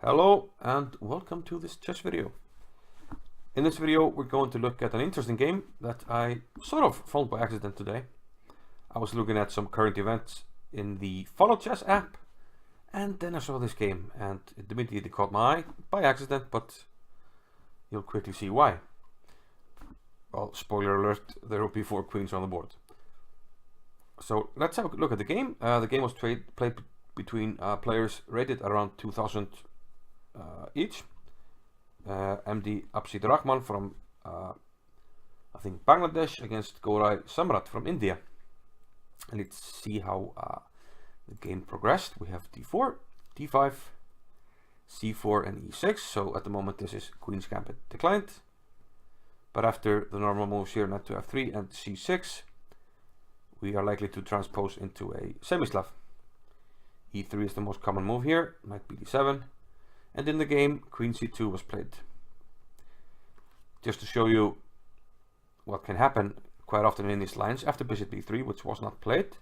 Hello and welcome to this chess video. In this video we're going to look at an interesting game that I sort of found by accident today. I was looking at some current events in the Follow Chess app and then I saw this game and it immediately caught my eye by accident, but you'll quickly see why. Well, spoiler alert, there will be 4 queens on the board. So let's have a look at the game. The game was played between players rated around 2000 each. MD Absid Rahman from I think Bangladesh against Ghorai Samrat from India. And let's see how the game progressed. We have d4, d5, c4 and e6. So at the moment this is Queen's Gambit declined. But after the normal moves here, knight to f3 and c6, we are likely to transpose into a semi-slav. e3 is the most common move here, knight bd7. And in the game, queen c2 was played. Just to show you what can happen quite often in these lines, after bishop b3, which was not played,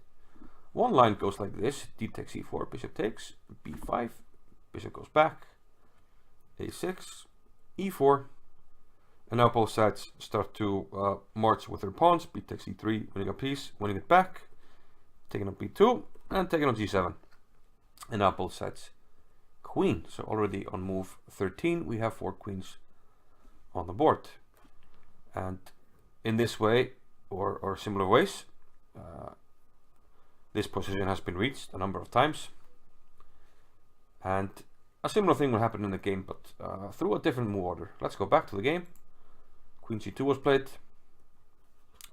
one line goes like this: d takes e4, bishop takes, b5, bishop goes back, a6, e4, and now both sides start to march with their pawns. B takes e3, winning a piece, winning it back, taking on b2, and taking on g7. And now both sides queen. So already on move 13 we have 4 queens on the board, and in this way or similar ways this position has been reached a number of times, and a similar thing will happen in the game, but through a different move order. Let's go back to the game. Queen c2 was played,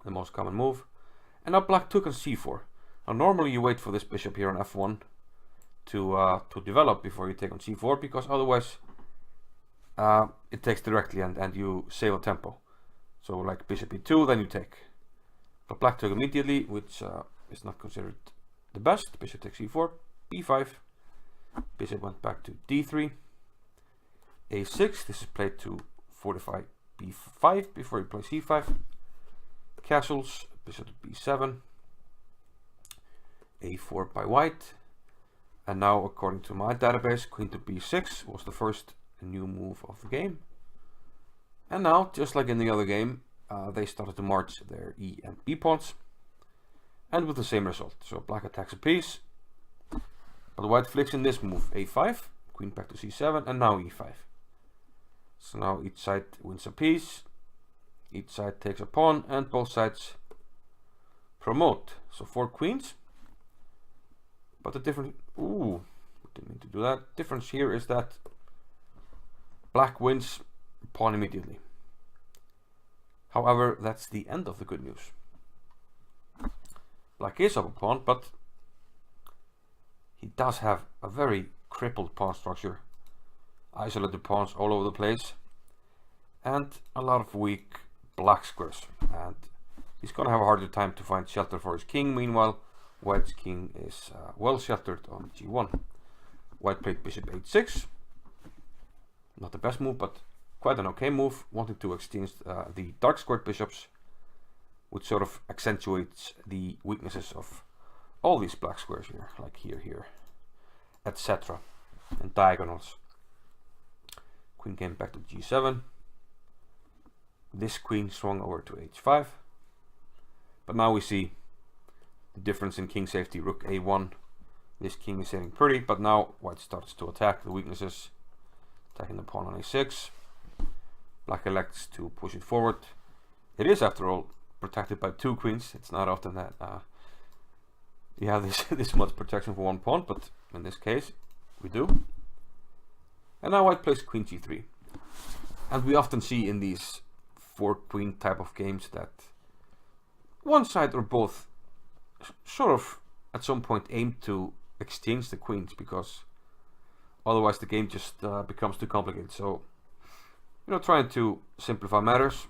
the most common move, and now black took on c4. Now normally you wait for this bishop here on f1 to develop before you take on c4, because otherwise it takes directly and you save a tempo. So like bishop e2, then you take. But black took immediately, which is not considered the best. Bishop takes e4, b5, bishop went back to d3, a6. This is played to fortify b5 before you play c5. Castles, bishop to b7, a4 by white. And now, according to my database, queen to b6 was the first new move of the game. And now, just like in the other game, they started to march their e and b pawns, and with the same result. So black attacks a piece, but white flicks in this move: a5, queen back to c7, and now e5. So now each side wins a piece, each side takes a pawn, and both sides promote. So 4 queens. But the difference, didn't mean to do that. Difference here is that black wins pawn immediately. However, that's the end of the good news. Black is up a pawn, but he does have a very crippled pawn structure, isolated pawns all over the place, and a lot of weak black squares. And he's gonna have a harder time to find shelter for his king. Meanwhile, white's king is well sheltered on g1. White played bishop h6. Not the best move, but quite an okay move, wanting to exchange the dark squared bishops, which sort of accentuates the weaknesses of all these black squares here, like here, etc. and diagonals. Queen came back to g7. This queen swung over to h5. But now we see the difference in king safety. Rook a1. This king is sitting pretty, but now white starts to attack the weaknesses, attacking the pawn on a6. Black elects to push it forward. It is, after all, protected by 2 queens. It's not often that you have this much protection for 1 pawn, but in this case we do. And now white plays queen g3. And we often see in these 4 queen type of games that one side or both sort of at some point aim to exchange the queens, because otherwise the game just becomes too complicated. So, trying to simplify matters,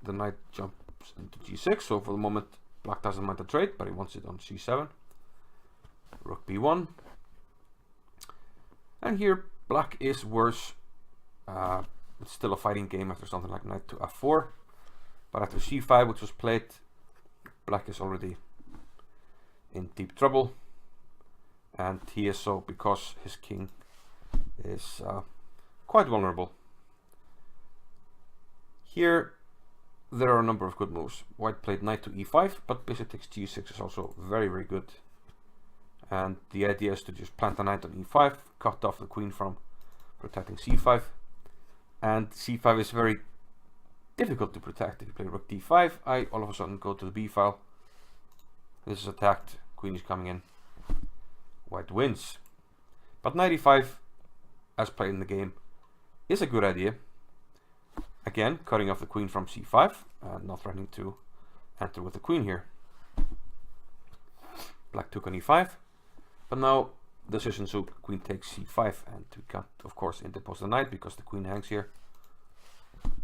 the knight jumps into g6. So for the moment black doesn't mind the trade, but he wants it on c7. Rook b1, and here black is worse. It's still a fighting game after something like knight to f4, but after c5, which was played, black is already in deep trouble, and he is so because his king is quite vulnerable. Here there are a number of good moves. White played knight to e5, but bishop takes g6 is also very, very good. And the idea is to just plant the knight on e5, cut off the queen from protecting c5. And c5 is very difficult to protect. If you play rook d5, I all of a sudden go to the b file. This is attacked, queen is coming in. White wins. But knight e5, as played in the game, is a good idea. Again, cutting off the queen from c5 and not threatening to enter with the queen here. Black took on e5, but now decision so queen takes c5, and we can't of course interpose the knight because the queen hangs here.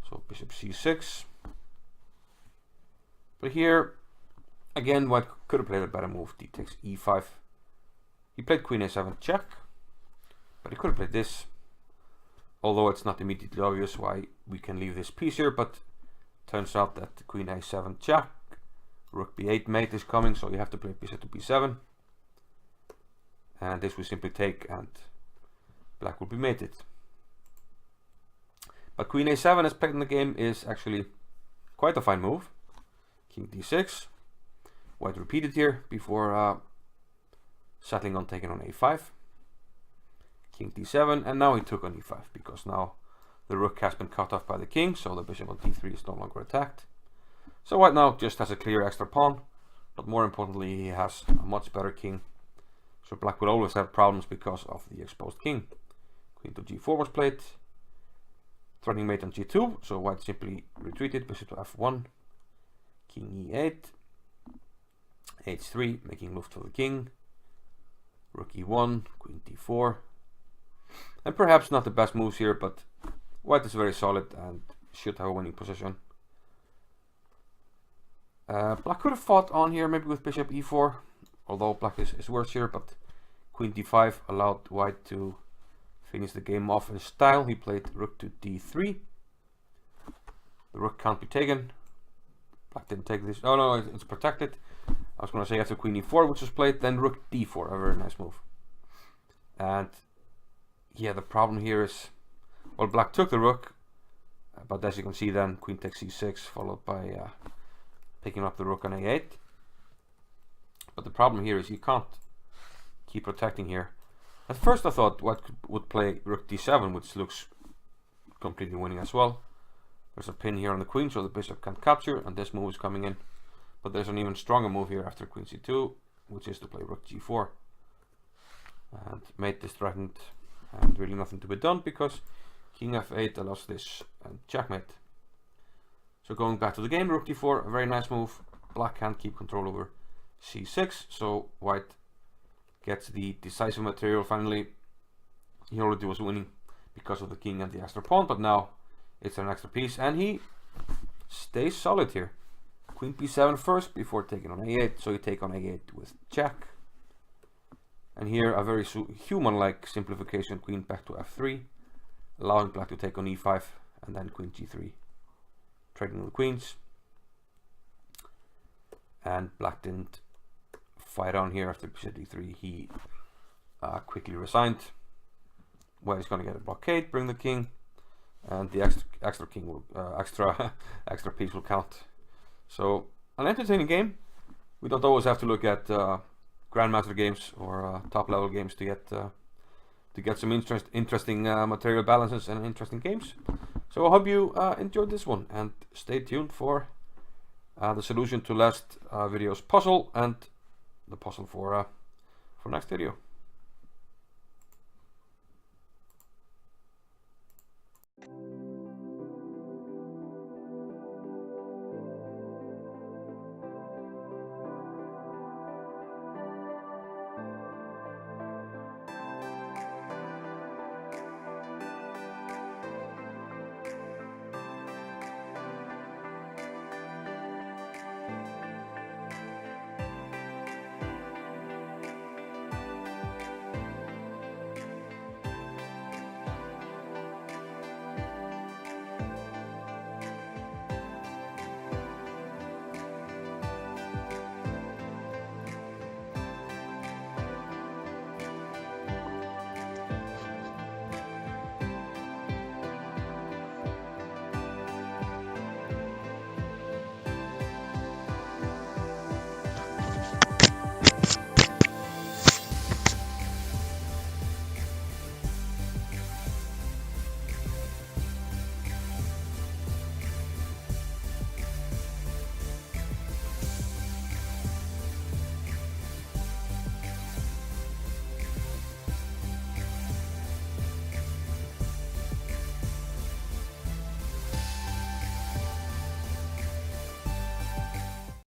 So bishop c6. But here again white could have played a better move. D takes e5. He played queen a7 check, but he could have played this, although it's not immediately obvious why we can leave this piece here. But turns out that queen a7 check, rook b8 mate is coming, so you have to play bishop to b7, and this we simply take and black will be mated. But queen a7 as played in the game is actually quite a fine move. King d6, white repeated here before settling on taking on a5. King d7, and now he took on e5 because now the rook has been cut off by the king, so the bishop on d3 is no longer attacked. So white now just has a clear extra pawn, but more importantly he has a much better king. So black will always have problems because of the exposed king. Queen to g4 was played, threatening mate on g2, so white simply retreated, bishop to f1, king e8, h3, making move to the king, rook e1, queen d4. And perhaps not the best moves here, but white is very solid and should have a winning position. Black could have fought on here, maybe with bishop e4, although black is worse here, but queen d5 allowed white to finish the game off in style. He played rook to d3. The rook can't be taken. Black didn't take this. Oh no, it's protected. I was going to say after queen e4, which was played, then rook d4, a very nice move. And yeah, the problem here is, well, black took the rook, but as you can see then, queen takes c6, followed by picking up the rook on a8. But the problem here is you can't keep protecting here. At first I thought white would play rook d7, which looks completely winning as well. There's a pin here on the queen, so the bishop can't capture, and this move is coming in. But there's an even stronger move here after queen c2, which is to play rook g4. And mate is threatened, and really nothing to be done because king f8 allows this and checkmate. So going back to the game, rook d4, a very nice move. Black can't keep control over c6, so white gets the decisive material finally. He already was winning because of the king and the extra pawn, but now it's an extra piece, and he stays solid here. Queen b7 first before taking on a8, so you take on a8 with check. And here a very human-like simplification, queen back to f3, allowing black to take on e5, and then queen g3, trading the queens. And black didn't fight on here after bishop d3. He quickly resigned. White is going to get a blockade, bring the king, and the extra king will extra piece will count. So an entertaining game. We don't always have to look at grandmaster games or top level games to get some interesting material balances and interesting games. So I hope you enjoyed this one, and stay tuned for the solution to last video's puzzle and the puzzle for next video.